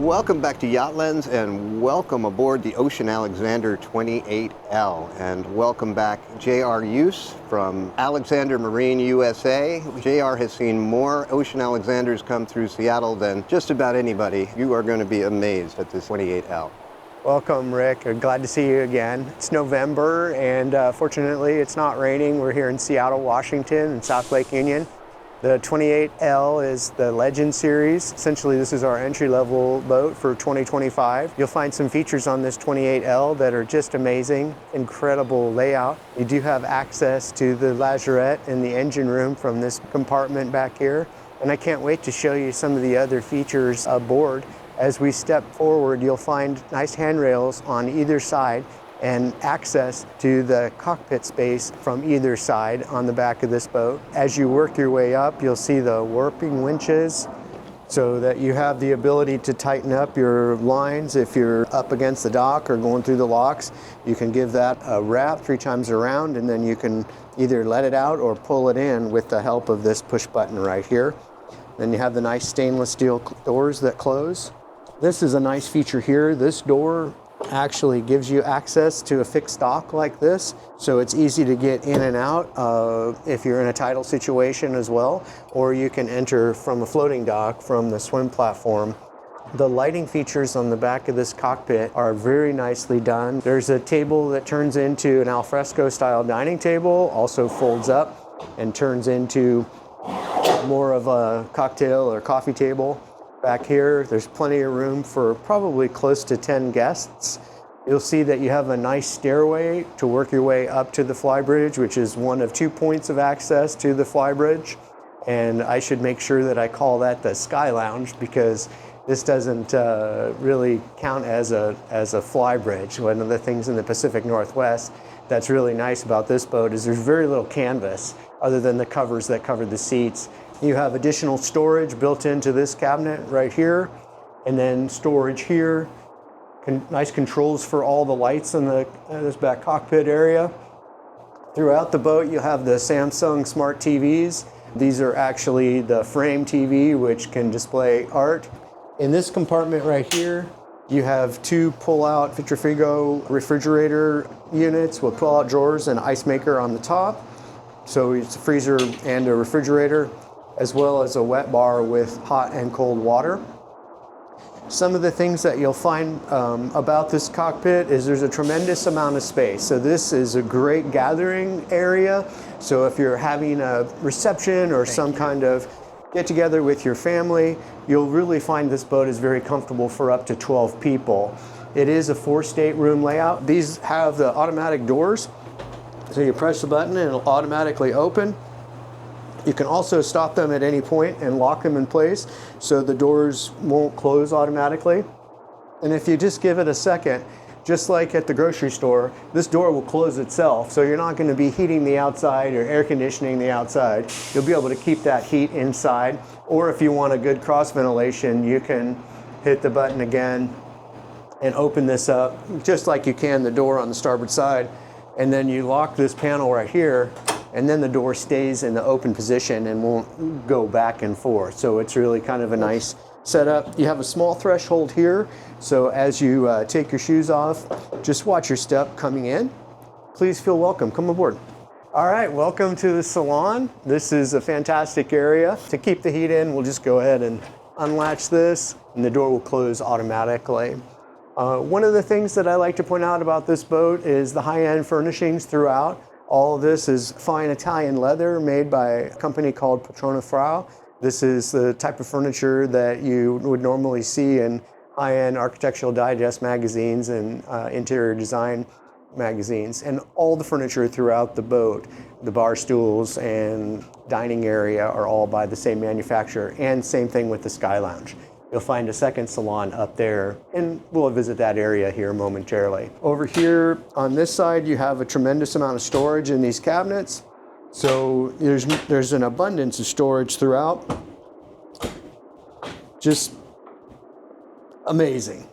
Welcome back to Yacht Lens and welcome aboard the Ocean Alexander 28L. And welcome back J.R. Hughes from Alexander Marine USA. J.R. has seen more Ocean Alexanders come through Seattle than just about anybody. You are going to be amazed at this 28L. Welcome, Rick. Glad to see you again. It's November and fortunately it's not raining. We're here in Seattle, Washington in South Lake Union. The 28L is the Legend series. Essentially, this is our entry-level boat for 2025. You'll find some features on this 28L that are just amazing. Incredible layout. You do have access to the lazarette in the engine room from this compartment back here. And I can't wait to show you some of the other features aboard. As we step forward, you'll find nice handrails on either side and access to the cockpit space from either side on the back of this boat. As you work your way up, you'll see the warping winches so that you have the ability to tighten up your lines if you're up against the dock or going through the locks. You can give that a wrap 3 times around and then you can either let it out or pull it in with the help of this push button right here. Then you have the nice stainless steel doors that close. This is a nice feature here. This door actually gives you access to a fixed dock like this, so it's easy to get in and out if you're in a tidal situation as well, or you can enter from a floating dock from the swim platform. The lighting features on the back of this cockpit are very nicely done. There's a table that turns into an alfresco style dining table, also folds up and turns into more of a cocktail or coffee table. Back here, there's plenty of room for probably close to 10 guests. You'll see that you have a nice stairway to work your way up to the flybridge, which is one of 2 points of access to the flybridge. And I should make sure that I call that the Skylounge because this doesn't really count as a flybridge. One of the things in the Pacific Northwest that's really nice about this boat is there's very little canvas other than the covers that cover the seats. You have additional storage built into this cabinet right here, and then storage here. Nice controls for all the lights in this back cockpit area. Throughout the boat, you have the Samsung Smart TVs. These are actually the frame TV, which can display art. In this compartment right here, you have 2 pull-out Vitrifigo refrigerator units with pull-out drawers and ice maker on the top. So it's a freezer and a refrigerator, as well as a wet bar with hot and cold water. Some of the things that you'll find about this cockpit is there's a tremendous amount of space. So this is a great gathering area. So if you're having a reception or some kind of get together with your family, you'll really find this boat is very comfortable for up to 12 people. It is a 4-stateroom layout. These have the automatic doors. So you press the button and it'll automatically open. You can also stop them at any point and lock them in place so the doors won't close automatically. And if you just give it a second, just like at the grocery store, this door will close itself. So you're not going to be heating the outside or air conditioning the outside. You'll be able to keep that heat inside. Or if you want a good cross ventilation, you can hit the button again and open this up just like you can the door on the starboard side. And then you lock this panel right here, and then the door stays in the open position and won't go back and forth. So it's really kind of a nice setup. You have a small threshold here, so as you take your shoes off, just watch your step coming in. Please feel welcome. Come aboard. All right, welcome to the Salon. This is a fantastic area. To keep the heat in, we'll just go ahead and unlatch this, and the door will close automatically. One of the things that I like to point out about this boat is the high-end furnishings throughout. All of this is fine Italian leather made by a company called Patrona Frau. This is the type of furniture that you would normally see in high-end Architectural Digest magazines and interior design magazines. And all the furniture throughout the boat, the bar stools and dining area are all by the same manufacturer, and same thing with the Skylounge. You'll find a second salon up there, and we'll visit that area here momentarily. Over here on this side, you have a tremendous amount of storage in these cabinets. So there's an abundance of storage throughout. Just amazing.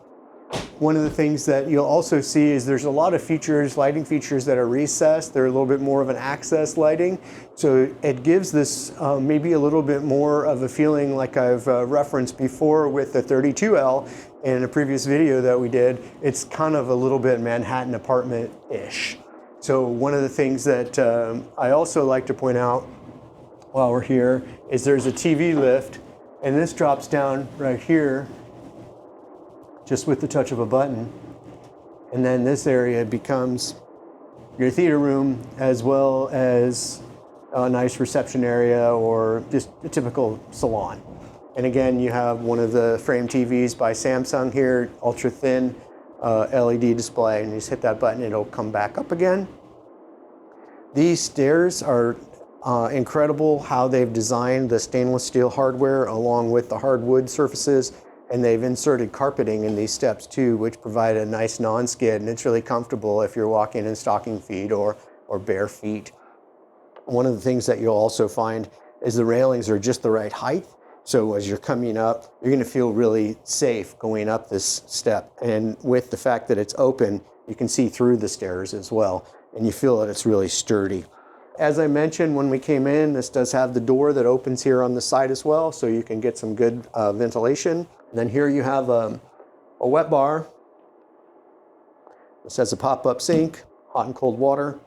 One of the things that you'll also see is there's a lot of features, lighting features that are recessed. They're a little bit more of an access lighting. So it gives this maybe a little bit more of a feeling like I've referenced before with the 32L in a previous video that we did. It's kind of a little bit Manhattan apartment-ish. So one of the things that I also like to point out while we're here is there's a TV lift, and this drops down right here just with the touch of a button. And then this area becomes your theater room as well as a nice reception area or just a typical salon. And again, you have one of the frame TVs by Samsung here, ultra thin LED display, and you just hit that button, it'll come back up again. These stairs are incredible how they've designed the stainless steel hardware along with the hardwood surfaces, and they've inserted carpeting in these steps too, which provide a nice non-skid, and it's really comfortable if you're walking in stocking feet or bare feet. One of the things that you'll also find is the railings are just the right height. So as you're coming up, you're going to feel really safe going up this step. And with the fact that it's open, you can see through the stairs as well, and you feel that it's really sturdy. As I mentioned when we came in, this does have the door that opens here on the side as well, so you can get some good ventilation. And then here you have a wet bar. This has a pop-up sink, hot and cold water.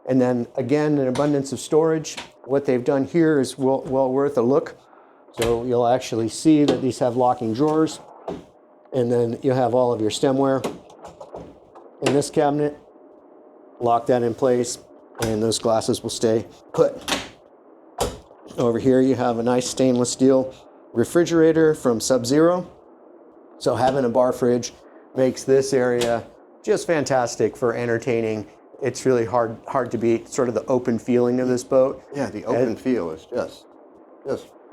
And then again, an abundance of storage. What they've done here is well worth a look. So you'll actually see that these have locking drawers. And then you have all of your stemware in this cabinet. Lock that in place, and those glasses will stay put. Over here you have a nice stainless steel refrigerator from Sub-Zero. So having a bar fridge makes this area just fantastic for entertaining. It's really hard to beat sort of the open feeling of this boat. Yeah, the open feel is just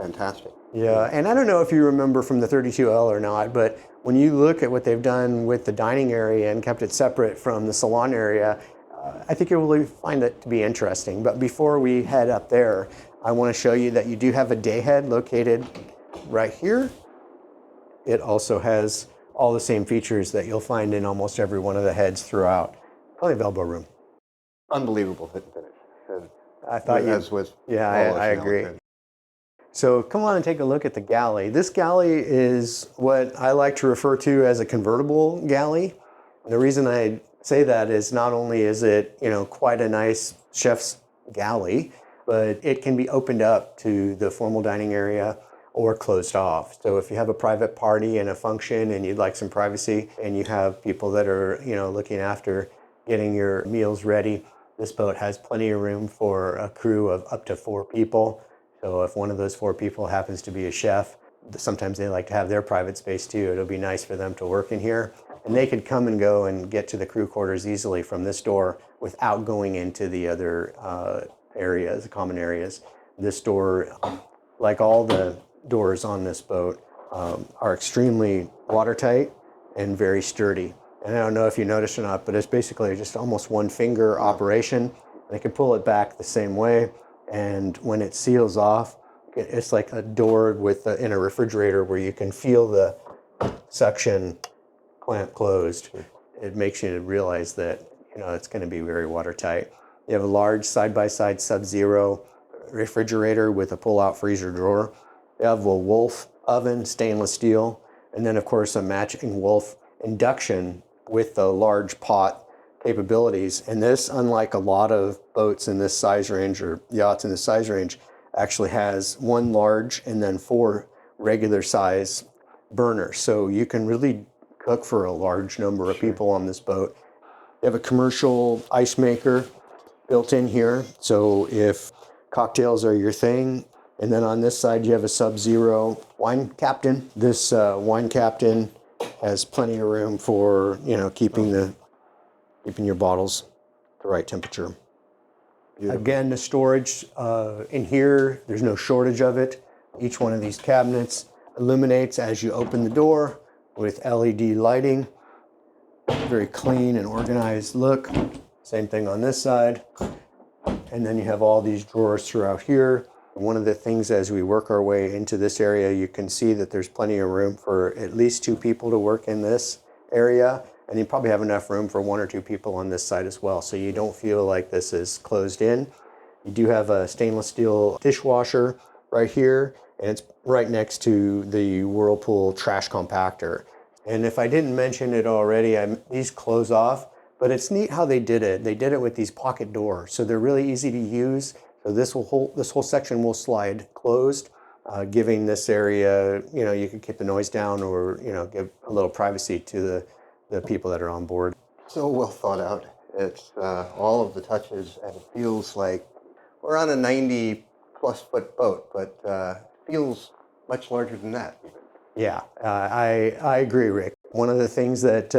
fantastic. Yeah, and I don't know if you remember from the 32L or not, but when you look at what they've done with the dining area and kept it separate from the salon area, I think you'll really find it to be interesting. But before we head up there, I want to show you that you do have a day head located right here. It also has all the same features that you'll find in almost every one of the heads throughout. Plenty of elbow room. Unbelievable fit and finish. I thought you... As with yeah, I agree. So come on and take a look at the Galley. This Galley is what I like to refer to as a convertible galley. And the reason I say that is not only is it, quite a nice chef's galley, but it can be opened up to the formal dining area or closed off. So if you have a private party and a function and you'd like some privacy and you have people that are, looking after getting your meals ready, this boat has plenty of room for a crew of up to 4 people. So if one of those 4 people happens to be a chef, sometimes they like to have their private space too. It'll be nice for them to work in here. And they could come and go and get to the crew quarters easily from this door without going into the other areas, the common areas. This door, like all the doors on this boat, are extremely watertight and very sturdy. And I don't know if you noticed or not, but it's basically just almost one finger operation. They can pull it back the same way. And when it seals off, it's like a door in a refrigerator where you can feel the suction clamp closed. It makes you realize that it's going to be very watertight. You have a large side-by-side Sub-Zero refrigerator with a pull-out freezer drawer. You have a Wolf oven, stainless steel, and then of course a matching Wolf induction with the large pot capabilities. And this, unlike a lot of boats in this size range or yachts in this size range, actually has 1 large and then 4 regular size burners. So you can really cook for a large number of people on this boat. You have a commercial ice maker built in here. So if cocktails are your thing, and then on this side you have a Sub-Zero wine captain. This wine captain has plenty of room for keeping your bottles the right temperature. Beautiful. Again, the storage in here, there's no shortage of it. Each one of these cabinets illuminates as you open the door with LED lighting. Very clean and organized look. Same thing on this side. And then you have all these drawers throughout here. One of the things as we work our way into this area, you can see that there's plenty of room for at least 2 people to work in this. area, and you probably have enough room for 1 or 2 people on this side as well, so you don't feel like this is closed in. You do have a stainless steel dishwasher right here, and it's right next to the Whirlpool trash compactor. And if I didn't mention it already, these close off, but it's neat how they did it. They did it with these pocket doors, so they're really easy to use. So this whole section will slide closed, giving this area, you can keep the noise down, or give a little privacy to the people that are on board. So well thought out. It's all of the touches, and it feels like we're on a 90-plus foot boat, but feels much larger than that. Yeah, I agree, Rick. One of the things that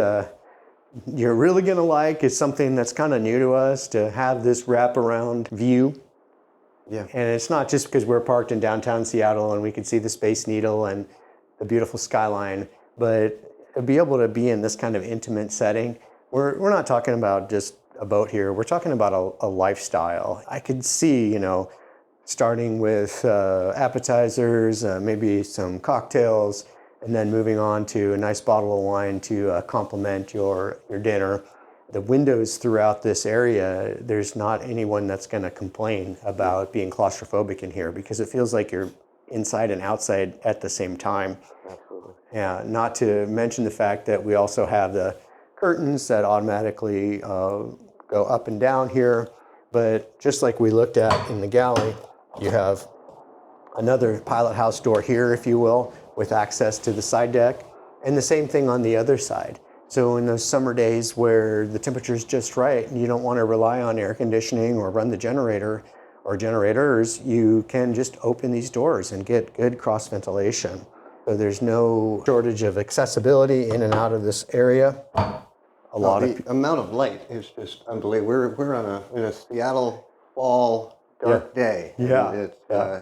you're really going to like is something that's kind of new to us, to have this wraparound view. Yeah. And it's not just because we're parked in downtown Seattle and we can see the Space Needle and the beautiful skyline, but to be able to be in this kind of intimate setting, we're not talking about just a boat here. We're talking about a lifestyle. I could see, starting with appetizers, maybe some cocktails, and then moving on to a nice bottle of wine to complement your dinner. The windows throughout this area, there's not anyone that's going to complain about being claustrophobic in here, because it feels like you're inside and outside at the same time. Absolutely. Yeah, not to mention the fact that we also have the curtains that automatically go up and down here. But just like we looked at in the galley, you have another pilot house door here, if you will, with access to the side deck, and the same thing on the other side. So in those summer days where the temperature's just right and you don't want to rely on air conditioning or run the generator or generators, you can just open these doors and get good cross ventilation. So there's no shortage of accessibility in and out of this area. The amount of light is just unbelievable. We're in a Seattle fall dark day. Yeah. And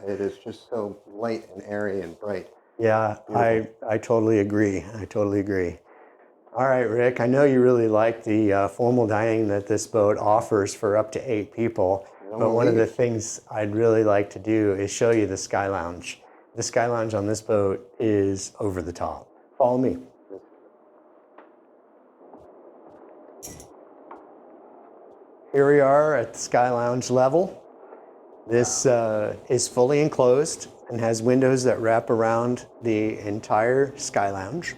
it is just so light and airy and bright. Yeah, I totally agree. All right, Rick, I know you really like the formal dining that this boat offers for up to 8 people, but one of the things I'd really like to do is show you the Skylounge. The Skylounge on this boat is over the top. Follow me. Here we are at the Skylounge level. This is fully enclosed and has windows that wrap around the entire Skylounge.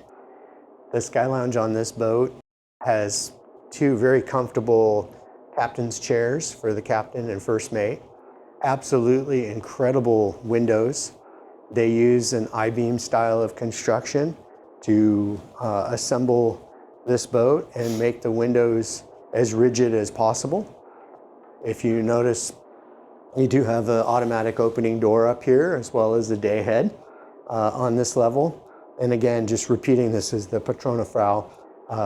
The Skylounge on this boat has 2 very comfortable captain's chairs for the captain and first mate. Absolutely incredible windows. They use an I-beam style of construction to assemble this boat and make the windows as rigid as possible. If you notice, you do have an automatic opening door up here, as well as the day head on this level. And again, just repeating, this is the Patrona Frau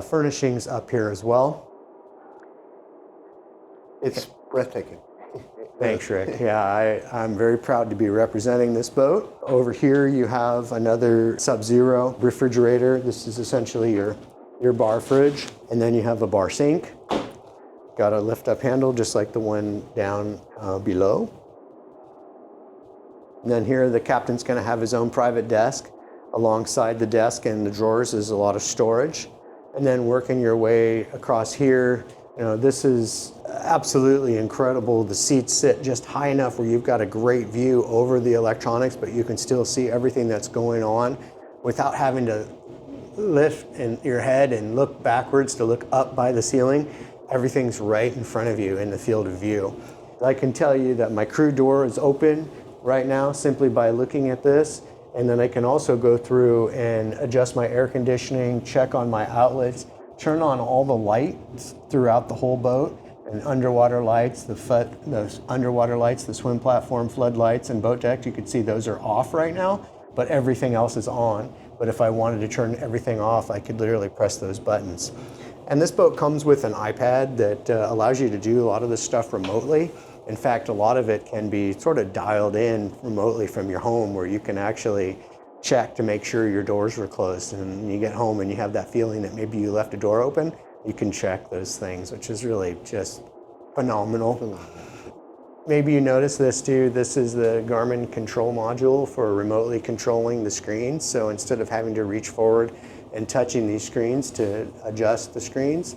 furnishings up here as well. It's breathtaking. Thanks, Rick. Yeah, I'm very proud to be representing this boat. Over here you have another Sub-Zero refrigerator. This is essentially your bar fridge. And then you have a bar sink. Got a lift-up handle just like the one down below. And then here the captain's going to have his own private desk. Alongside the desk and the drawers is a lot of storage. And then working your way across here, this is absolutely incredible. The seats sit just high enough where you've got a great view over the electronics, but you can still see everything that's going on without having to lift in your head and look backwards to look up by the ceiling. Everything's right in front of you in the field of view. I can tell you that my crew door is open right now simply by looking at this. And then I can also go through and adjust my air conditioning, check on my outlets, turn on all the lights throughout the whole boat, and underwater lights, the underwater lights, the swim platform floodlights and boat deck. You can see those are off right now, but everything else is on. But if I wanted to turn everything off, I could literally press those buttons. And this boat comes with an iPad that allows you to do a lot of this stuff remotely. In fact, a lot of it can be sort of dialed in remotely from your home, where you can actually check to make sure your doors were closed. And you get home and you have that feeling that maybe you left a door open, you can check those things, which is really just phenomenal. Maybe you notice this too. This is the Garmin control module for remotely controlling the screen. So instead of having to reach forward and touching these screens to adjust the screens.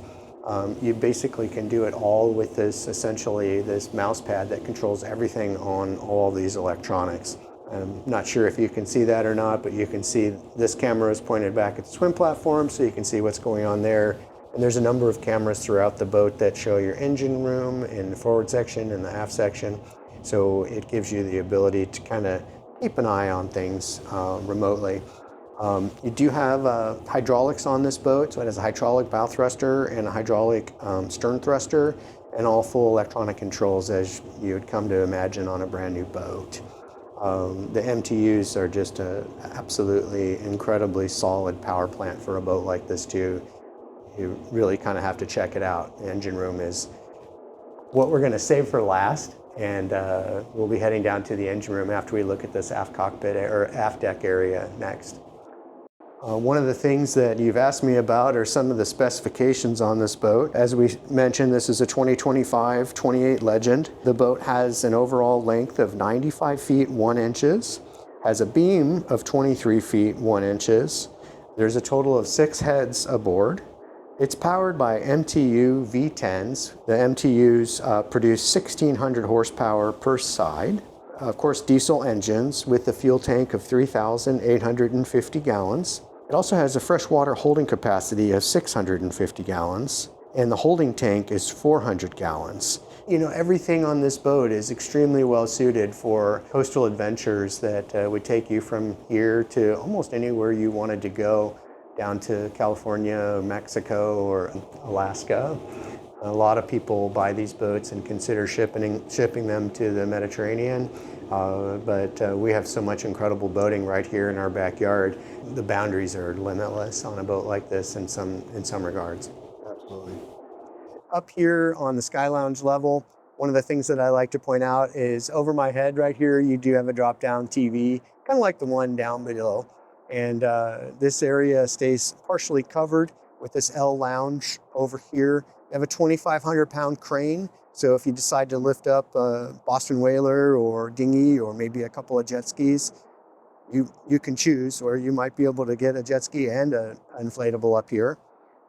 You basically can do it all with this, essentially this mouse pad that controls everything on all these electronics. I'm not sure if you can see that or not, but you can see this camera is pointed back at the swim platform, so you can see what's going on there. And there's a number of cameras throughout the boat that show your engine room in the forward section and the aft section. So it gives you the ability to kind of keep an eye on things remotely. You do have hydraulics on this boat, so it has a hydraulic bow thruster and a hydraulic stern thruster, and all full electronic controls as you would come to imagine on a brand new boat. The MTUs are just an absolutely incredibly solid power plant for a boat like this too. You really kind of have to check it out. The engine room is what we're going to save for last, and we'll be heading down to the engine room after we look at this aft cockpit or aft deck area next. One of the things that you've asked me about are some of the specifications on this boat. As we mentioned, this is a 2025 28 Legend. The boat has an overall length of 95 feet 1 inches, has a beam of 23 feet 1 inches. There's a total of 6 heads aboard. It's powered by MTU V10s. The MTUs produce 1,600 horsepower per side. Of course, diesel engines with a fuel tank of 3,850 gallons. It also has a freshwater holding capacity of 650 gallons, and the holding tank is 400 gallons. You know, everything on this boat is extremely well suited for coastal adventures that would take you from here to almost anywhere you wanted to go, down to California, or Mexico, or Alaska. A lot of people buy these boats and consider shipping them to the Mediterranean, but we have so much incredible boating right here in our backyard. The boundaries are limitless on a boat like this in some regards. Absolutely. Up here on the Skylounge level, one of the things that I like to point out is over my head right here, you do have a drop-down TV, kind of like the one down below. And this area stays partially covered with this L lounge over here. You have a 2,500 pound crane. So if you decide to lift up a Boston whaler or dinghy or maybe a couple of jet skis, you can choose, or you might be able to get a jet ski and an inflatable up here.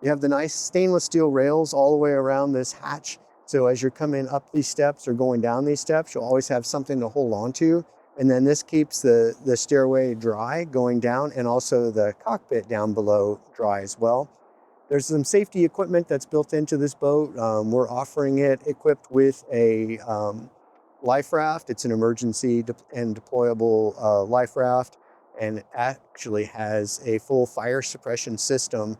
You have the nice stainless steel rails all the way around this hatch. So as you're coming up these steps or going down these steps, you'll always have something to hold on to. And then this keeps the stairway dry going down, and also the cockpit down below dry as well. There's some safety equipment that's built into this boat. We're offering it equipped with a life raft. It's an emergency and deployable life raft, and it actually has a full fire suppression system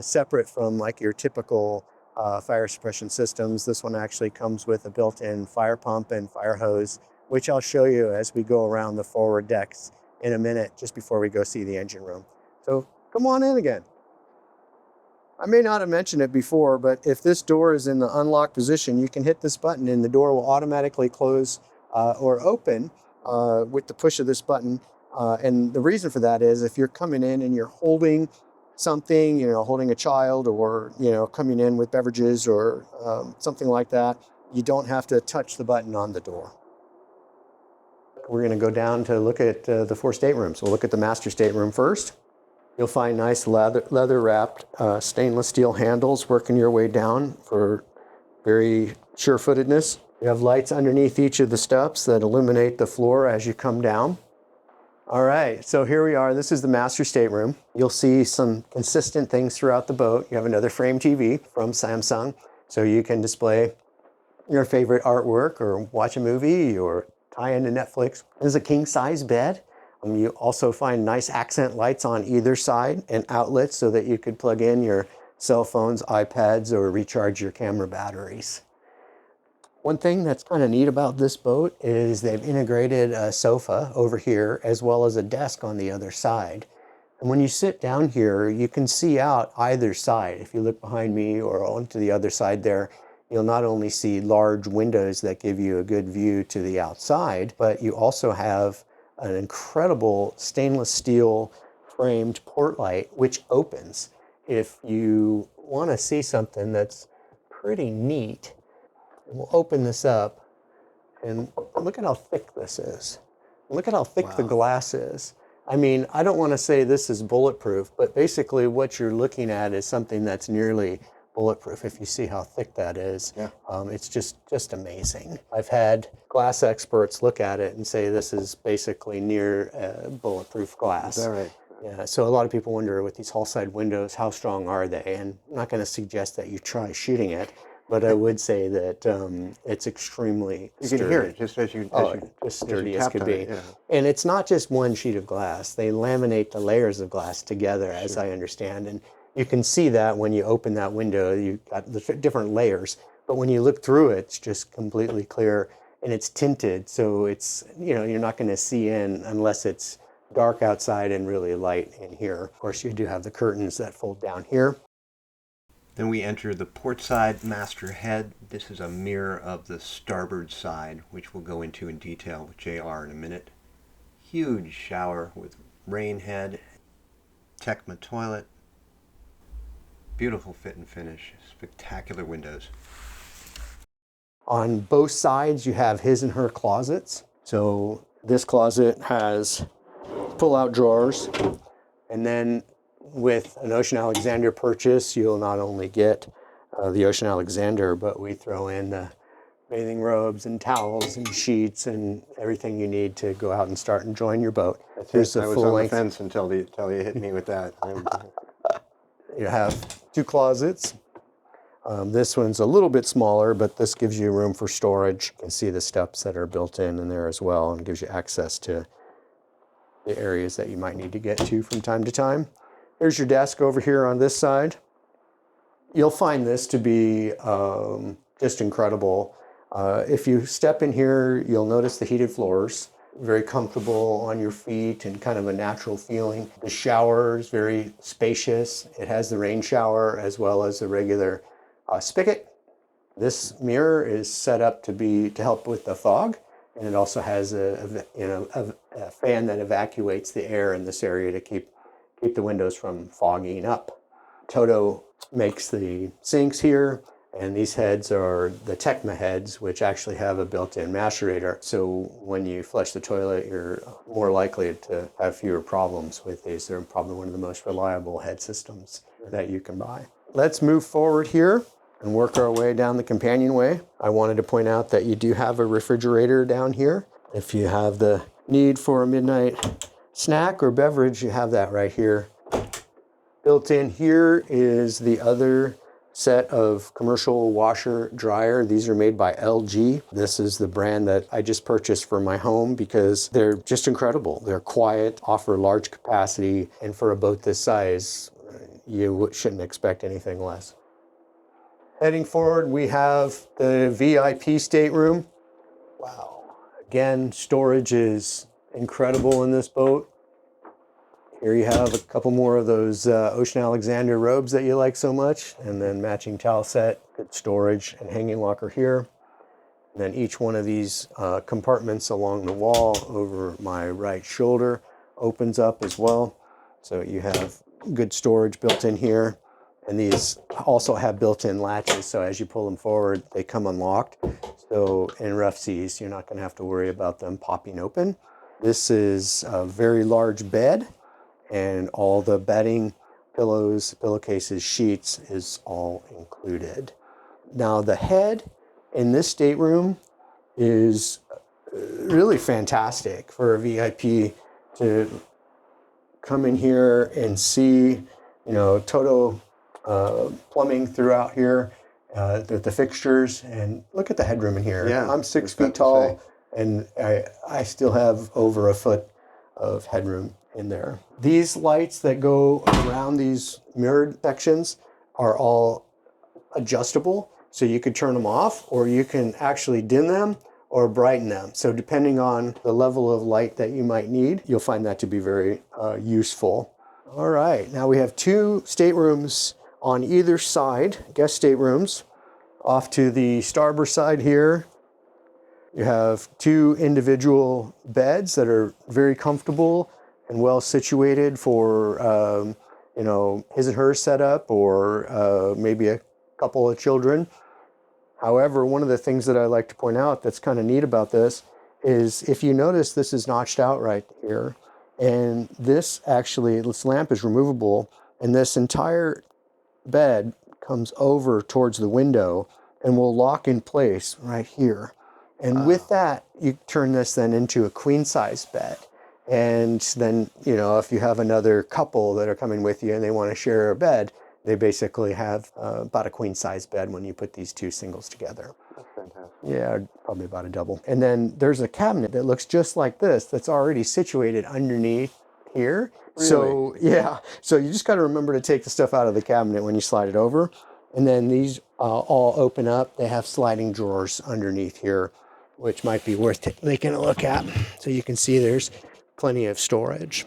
separate from like your typical fire suppression systems. This one actually comes with a built-in fire pump and fire hose, which I'll show you as we go around the forward decks in a minute, just before we go see the engine room. So come on in again. I may not have mentioned it before, but if this door is in the unlocked position, you can hit this button and the door will automatically close or open with the push of this button. And the reason for that is if you're coming in and you're holding something, holding a child, or, coming in with beverages or something like that, you don't have to touch the button on the door. We're going to go down to look at the 4 staterooms. We'll look at the master stateroom first. You'll find nice leather wrapped stainless steel handles working your way down for very sure-footedness. You have lights underneath each of the steps that illuminate the floor as you come down. All right, so here we are. This is the master stateroom. You'll see some consistent things throughout the boat. You have another frame TV from Samsung, so you can display your favorite artwork or watch a movie or tie into Netflix. There's a king-size bed. You also find nice accent lights on either side and outlets so that you could plug in your cell phones, iPads, or recharge your camera batteries. One thing that's kind of neat about this boat is they've integrated a sofa over here as well as a desk on the other side. And when you sit down here, you can see out either side. If you look behind me or onto the other side there, you'll not only see large windows that give you a good view to the outside, but you also have an incredible stainless steel framed port light, which opens. If you want to see something that's pretty neat, we'll open this up and look at how thick this is. Look at how thick the glass is. I mean, I don't want to say this is bulletproof, but basically what you're looking at is something that's nearly bulletproof. If you see how thick that is, Yeah. it's just amazing. I've had glass experts look at it and say this is basically near bulletproof glass. Is that right? Yeah, so a lot of people wonder with these hull side windows, how strong are they? And I'm not going to suggest that you try shooting it, but I would say that it's extremely You sturdy. can hear it just as you Just sturdy as tapped could on be. it, yeah. And it's not just one sheet of glass. They laminate the layers of glass together, as I understand. And you can see that when you open that window, you've got the different layers. But when you look through it, it's just completely clear and it's tinted. So it's, you know, you're not going to see in unless it's dark outside and really light in here. Of course, you do have the curtains that fold down here. Then we enter the port side master head. This is a mirror of the starboard side, which we'll go into in detail with JR in a minute. Huge shower with rain head, Tecma toilet, beautiful fit and finish, spectacular windows. On both sides, you have his and her closets. So this closet has pull-out drawers, and then with an Ocean Alexander purchase, you'll not only get the Ocean Alexander, but we throw in the bathing robes and towels and sheets and everything you need to go out and start enjoying your boat. Here's I was on the fence until you hit me with that. You have two closets. This one's a little bit smaller, but this gives you room for storage. You can see the steps that are built in there as well, and gives you access to the areas that you might need to get to from time to time. Here's your desk over here on this side. You'll find this to be just incredible. If you step in here, you'll notice the heated floors, very comfortable on your feet and kind of a natural feeling. The shower is very spacious. It has the rain shower as well as the regular spigot. This mirror is set up to help with the fog, and it also has a fan that evacuates the air in this area to keep the windows from fogging up. Toto makes the sinks here, and these heads are the Tecma heads, which actually have a built-in macerator. So when you flush the toilet, you're more likely to have fewer problems with these. They're probably one of the most reliable head systems that you can buy. Let's move forward here and work our way down the companionway. I wanted to point out that you do have a refrigerator down here. If you have the need for a midnight snack or beverage, you have that right here. Built in here is the other set of commercial washer dryer. These are made by LG. This is the brand that I just purchased for my home because they're just incredible. They're quiet, offer large capacity, and for a boat this size, you shouldn't expect anything less. Heading forward, we have the VIP stateroom. Wow. Again, storage is incredible in this boat. Here you have a couple more of those Ocean Alexander robes that you like so much, and then matching towel set, good storage and hanging locker here. And then each one of these compartments along the wall over my right shoulder opens up as well. So you have good storage built in here. And these also have built-in latches, so as you pull them forward, they come unlocked. So in rough seas, you're not going to have to worry about them popping open. This is a very large bed, and all the bedding, pillows, pillowcases, sheets is all included. Now the head in this stateroom is really fantastic for a VIP to come in here and see, you know, Toto plumbing throughout here, the fixtures, and look at the headroom in here. Yeah, I'm 6 feet tall, and I still have over a foot of headroom in there. These lights that go around these mirrored sections are all adjustable, so you could turn them off, or you can actually dim them or brighten them. So depending on the level of light that you might need, you'll find that to be very useful. All right, now we have two staterooms on either side, guest staterooms. Off to the starboard side here, you have two individual beds that are very comfortable and well situated for you know, his and her setup, or maybe a couple of children. However, one of the things that I like to point out that's kind of neat about this is if you notice, this is notched out right here, And this lamp is removable, and this entire bed comes over towards the window and will lock in place right here. And with that, you turn this then into a queen size bed. And then, you know, if you have another couple that are coming with you and they want to share a bed, they basically have about a queen size bed when you put these two singles together. That's fantastic. Yeah, probably about a double. And then there's a cabinet that looks just like this that's already situated underneath here. Really? So yeah, so you just got to remember to take the stuff out of the cabinet when you slide it over. And then these all open up. They have sliding drawers underneath here, which might be worth taking a look at. So you can see there's plenty of storage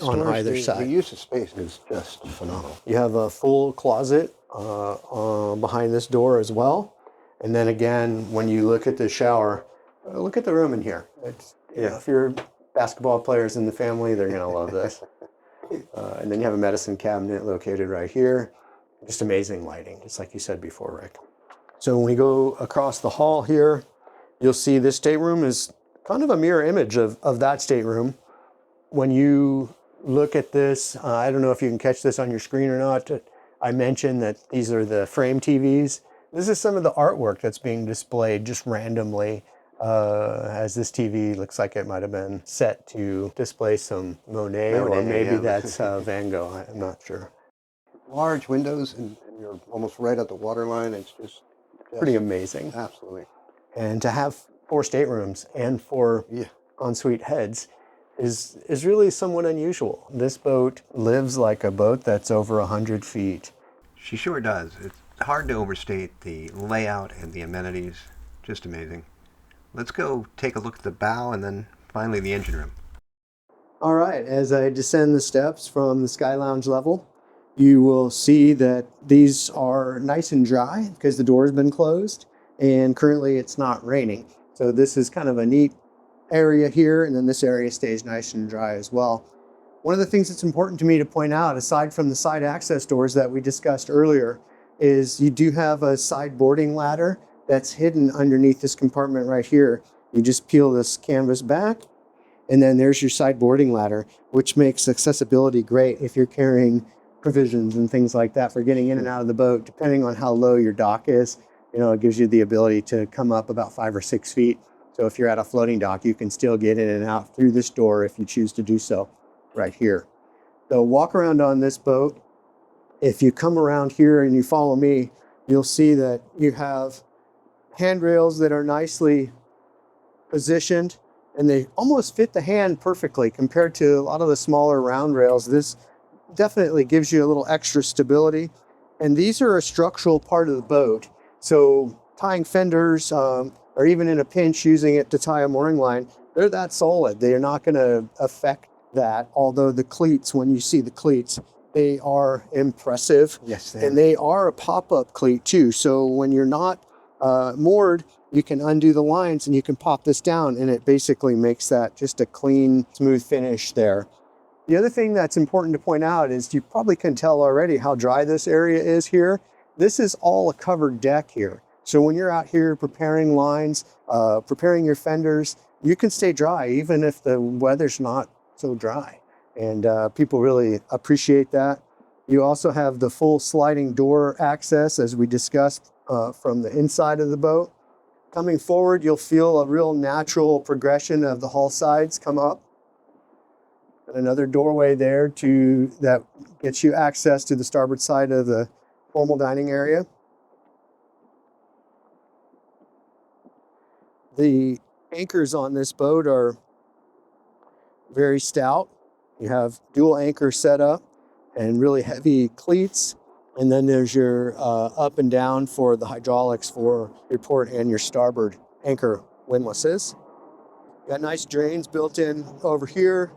on either side. The use of space is just phenomenal. You have a full closet behind this door as well. And then again, when you look at the shower, look at the room in here. If you're basketball players in the family, they're gonna love this. And then you have a medicine cabinet located right here. Just amazing lighting, just like you said before, Rick. So when we go across the hall here, you'll see this stateroom is kind of a mirror image of that stateroom. When you look at this, I don't know if you can catch this on your screen or not. I mentioned that these are the frame TVs. This is some of the artwork that's being displayed just randomly, as this TV looks like it might have been set to display some Monet or maybe that's Van Gogh. I'm not sure. Large windows, and you're almost right at the water line. It's just pretty amazing. Absolutely. And to have 4 staterooms and 4 ensuite heads is really somewhat unusual. This boat lives like a boat that's over 100 feet. She sure does. It's hard to overstate the layout and the amenities. Just amazing. Let's go take a look at the bow and then finally the engine room. All right, as I descend the steps from the Skylounge level, you will see that these are nice and dry because the door has been closed and currently it's not raining. So this is kind of a neat area here, and then this area stays nice and dry as well. One of the things that's important to me to point out, aside from the side access doors that we discussed earlier, is you do have a side boarding ladder that's hidden underneath this compartment right here. You just peel this canvas back, and then there's your side boarding ladder, which makes accessibility great if you're carrying provisions and things like that for getting in and out of the boat. Depending on how low your dock is, you know, it gives you the ability to come up about 5 or 6 feet. So if you're at a floating dock, you can still get in and out through this door if you choose to do so right here. The walk around on this boat, if you come around here and you follow me, you'll see that you have handrails that are nicely positioned, and they almost fit the hand perfectly compared to a lot of the smaller round rails. This definitely gives you a little extra stability. And these are a structural part of the boat. So tying fenders, or even in a pinch using it to tie a mooring line, they're that solid. They are not going to affect that. Although the cleats, when you see the cleats, they are impressive. Yes, they are. And they are a pop-up cleat too. So when you're not moored, you can undo the lines and you can pop this down, and it basically makes that just a clean, smooth finish there. The other thing that's important to point out is you probably can tell already how dry this area is here. This is all a covered deck here. So when you're out here preparing lines, preparing your fenders, you can stay dry even if the weather's not so dry. And people really appreciate that. You also have the full sliding door access, as we discussed, from the inside of the boat. Coming forward, you'll feel a real natural progression of the hull sides come up. And another doorway there that gets you access to the starboard side of the formal dining area. The anchors on this boat are very stout. You have dual anchor set up and really heavy cleats. And then there's your up and down for the hydraulics for your port and your starboard anchor windlasses. Got nice drains built in over here.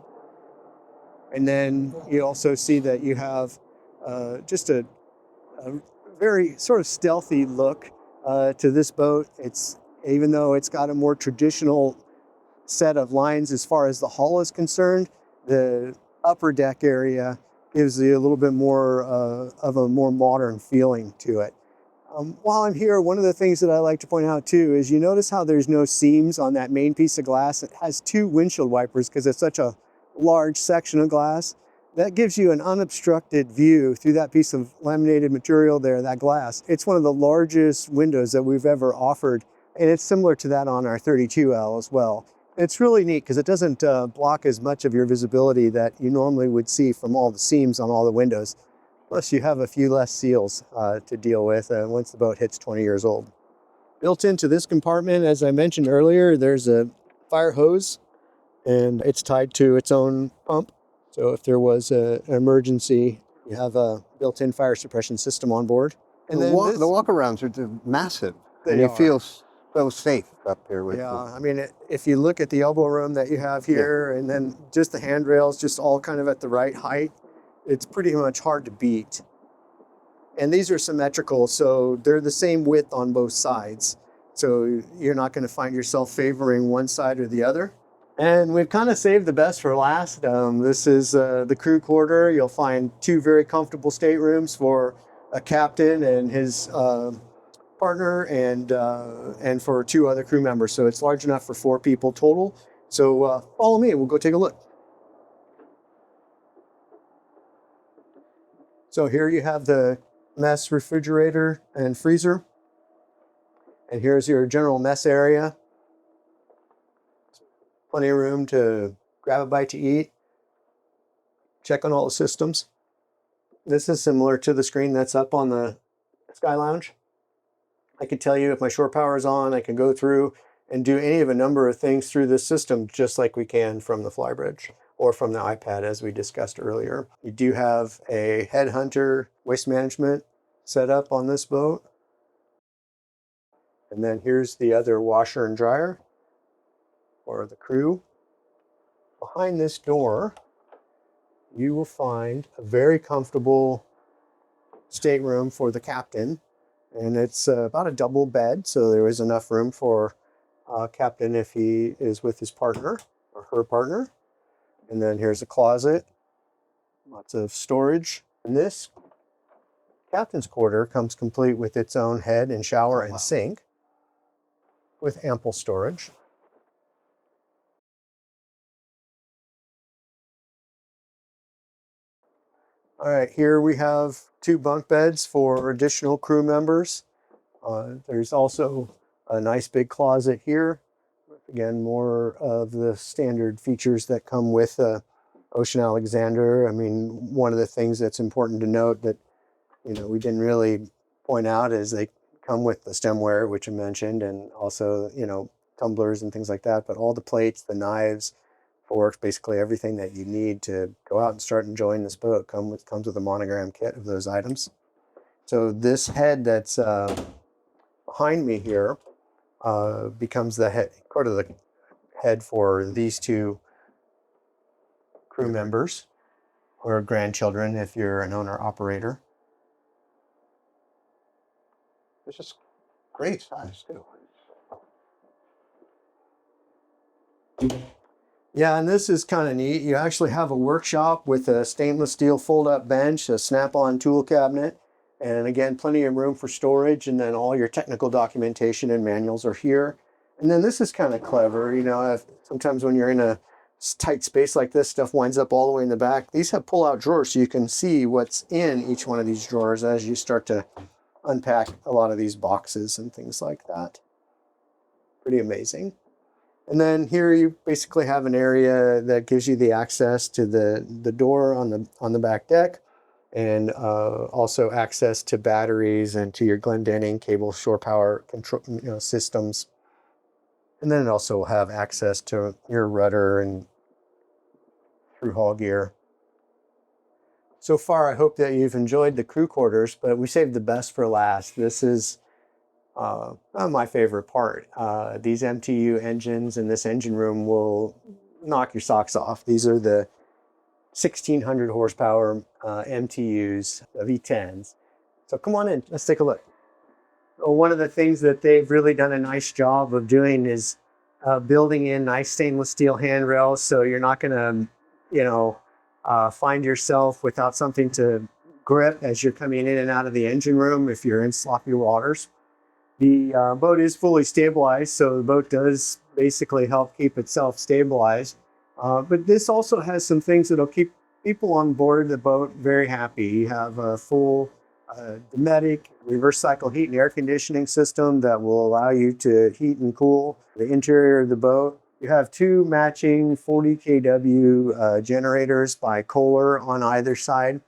And then you also see that you have just a very sort of stealthy look to this boat. Even though it's got a more traditional set of lines as far as the hull is concerned, the upper deck area gives you a little bit more of a more modern feeling to it. While I'm here, one of the things that I like to point out too is you notice how there's no seams on that main piece of glass. It has 2 windshield wipers because it's such a large section of glass. That gives you an unobstructed view through that piece of laminated material there, that glass. It's one of the largest windows that we've ever offered, and it's similar to that on our 32L as well. It's really neat because it doesn't block as much of your visibility that you normally would see from all the seams on all the windows. Plus you have a few less seals to deal with once the boat hits 20 years old. Built into this compartment, as I mentioned earlier, there's a fire hose, and it's tied to its own pump. So if there was an emergency, you have a built-in fire suppression system on board. And the walk-arounds are massive, and you feel so safe up here with them. I mean, if you look at the elbow room that you have here, and then just the handrails, just all kind of at the right height, it's pretty much hard to beat. And these are symmetrical, so they're the same width on both sides. So you're not going to find yourself favoring one side or the other. And we've kind of saved the best for last. This is the crew quarter. You'll find two very comfortable staterooms for a captain and his partner, and for two other crew members. So it's large enough for 4 people total. So follow me, we'll go take a look. So here you have the mess refrigerator and freezer. And here's your general mess area. Plenty of room to grab a bite to eat. Check on all the systems. This is similar to the screen that's up on the Skylounge. I can tell you if my shore power is on, I can go through and do any of a number of things through this system, just like we can from the Flybridge or from the iPad, as we discussed earlier. You do have a headhunter waste management set up on this boat. And then here's the other washer and dryer for the crew. Behind this door, you will find a very comfortable stateroom for the captain. And it's about a double bed, so there is enough room for captain if he is with his partner or her partner. And then here's a closet, lots of storage. And this captain's quarter comes complete with its own head and shower and sink with ample storage. All right, here we have 2 bunk beds for additional crew members. There's also a nice big closet here. Again, more of the standard features that come with Ocean Alexander. I mean, one of the things that's important to note that, we didn't really point out is they come with the stemware, which I mentioned, and also, tumblers and things like that. But all the plates, the knives, forks, basically everything that you need to go out and start enjoying this boat comes with a monogram kit of those items. So this head that's behind me here becomes the head, part of the head for these 2 crew members or grandchildren if you're an owner-operator. It's just great size too. Yeah, and this is kind of neat. You actually have a workshop with a stainless steel fold-up bench, a snap-on tool cabinet, and again, plenty of room for storage, and then all your technical documentation and manuals are here. And then this is kind of clever, sometimes when you're in a tight space like this, stuff winds up all the way in the back. These have pull-out drawers, so you can see what's in each one of these drawers as you start to unpack a lot of these boxes and things like that. Pretty amazing. And then here you basically have an area that gives you the access to the door on the back deck, and also access to batteries and to your Glendenning cable shore power control systems. And then it also will have access to your rudder and through hull gear. So far, I hope that you've enjoyed the crew quarters, but we saved the best for last. This is my favorite part. These MTU engines and this engine room will knock your socks off. These are the 1600 horsepower MTUs, V10s. So come on in, let's take a look. One of the things that they've really done a nice job of doing is building in nice stainless steel handrails, so you're not going to, find yourself without something to grip as you're coming in and out of the engine room if you're in sloppy waters. The boat is fully stabilized, so the boat does basically help keep itself stabilized. But this also has some things that'll keep people on board the boat very happy. You have a full Dometic reverse cycle heat and air conditioning system that will allow you to heat and cool the interior of the boat. You have two matching 40 kW generators by Kohler on either side.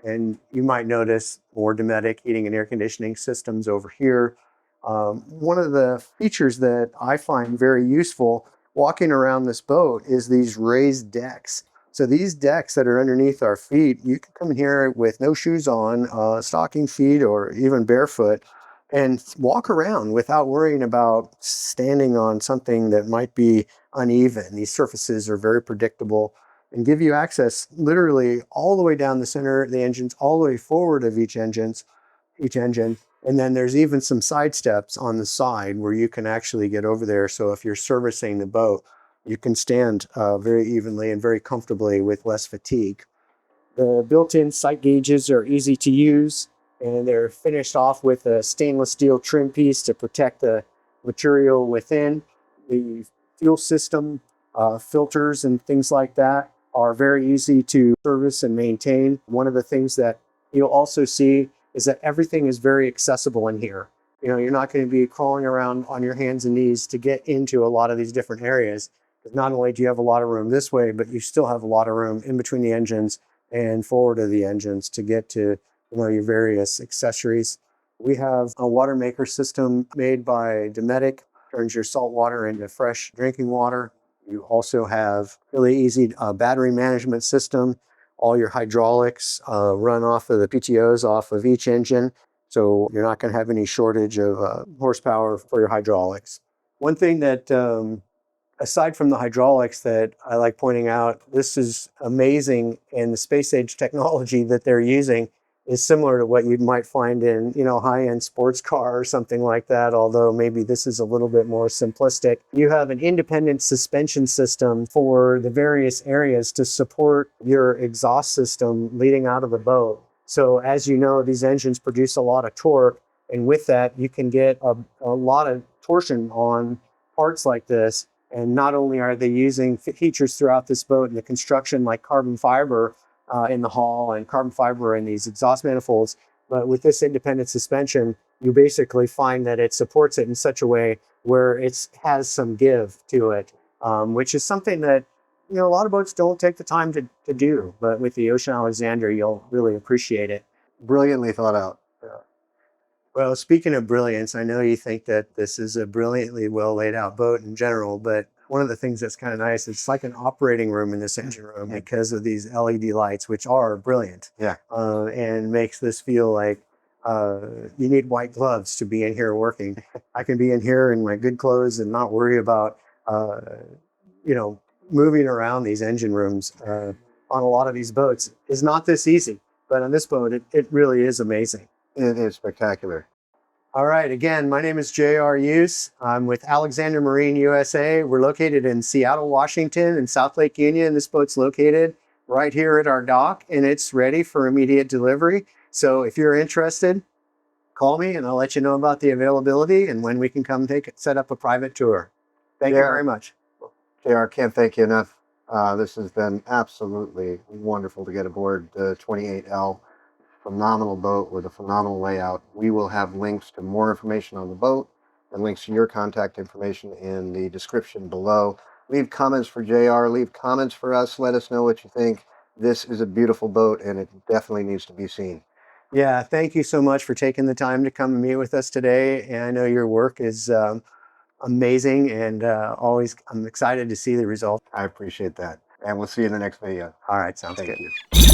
And you might notice more Dometic heating and air conditioning systems over here. One of the features that I find very useful walking around this boat is these raised decks. So these decks that are underneath our feet, you can come here with no shoes on, stocking feet, or even barefoot, and walk around without worrying about standing on something that might be uneven. These surfaces are very predictable and give you access literally all the way down the center of the engines, all the way forward of each engine. And then there's even some side steps on the side where you can actually get over there. So if you're servicing the boat, you can stand very evenly and very comfortably with less fatigue. The built-in sight gauges are easy to use, and they're finished off with a stainless steel trim piece to protect the material within. The fuel system, filters and things like that are very easy to service and maintain. One of the things that you'll also see is that everything is very accessible in here. You know, you're not going to be crawling around on your hands and knees to get into a lot of these different areas. Not only do you have a lot of room this way, but you still have a lot of room in between the engines and forward of the engines to get to, you know, your various accessories. We have a water maker system made by Dometic, turns your salt water into fresh drinking water. You also have really easy battery management system. All your hydraulics run off of the PTOs off of each engine, so you're not going to have any shortage of horsepower for your hydraulics. One thing that aside from the hydraulics that I like pointing out, this is amazing, and the space age technology that they're using is similar to what you might find in, you know, high-end sports car or something like that, although maybe this is a little bit more simplistic. You have an independent suspension system for the various areas to support your exhaust system leading out of the boat. So as you know, these engines produce a lot of torque, and with that, you can get a lot of torsion on parts like this. And not only are they using features throughout this boat in the construction like carbon fiber in the hull and carbon fiber in these exhaust manifolds, but with this independent suspension, you basically find that it supports it in such a way where it has some give to it, which is something that, you know, a lot of boats don't take the time to do. But with the Ocean Alexander, you'll really appreciate it. Brilliantly thought out. Well, speaking of brilliance, I know you think that this is a brilliantly well laid out boat in general, but one of the things that's kind of nice, it's like an operating room in this engine room because of these LED lights, which are brilliant. Yeah. And makes this feel like you need white gloves to be in here working. I can be in here in my good clothes and not worry about, you know, moving around these engine rooms on a lot of these boats is not this easy. But on this boat, it really is amazing. It is spectacular. All right, again, my name is J.R. Hughes. I'm with Alexander Marine USA. We're located in Seattle, Washington, and South Lake Union. This boat's located right here at our dock, and it's ready for immediate delivery. So if you're interested, call me, and I'll let you know about the availability and when we can come set up a private tour. Thank you very much. JR, can't thank you enough. This has been absolutely wonderful to get aboard the 28L. Phenomenal boat with a phenomenal layout. We will have links to more information on the boat and links to your contact information in the description below. Leave comments for JR, leave comments for us. Let us know what you think. This is a beautiful boat and it definitely needs to be seen. Yeah, thank you so much for taking the time to come and meet with us today. And I know your work is amazing, and I'm excited to see the result. I appreciate that. And we'll see you in the next video. All right, sounds good. Thank you.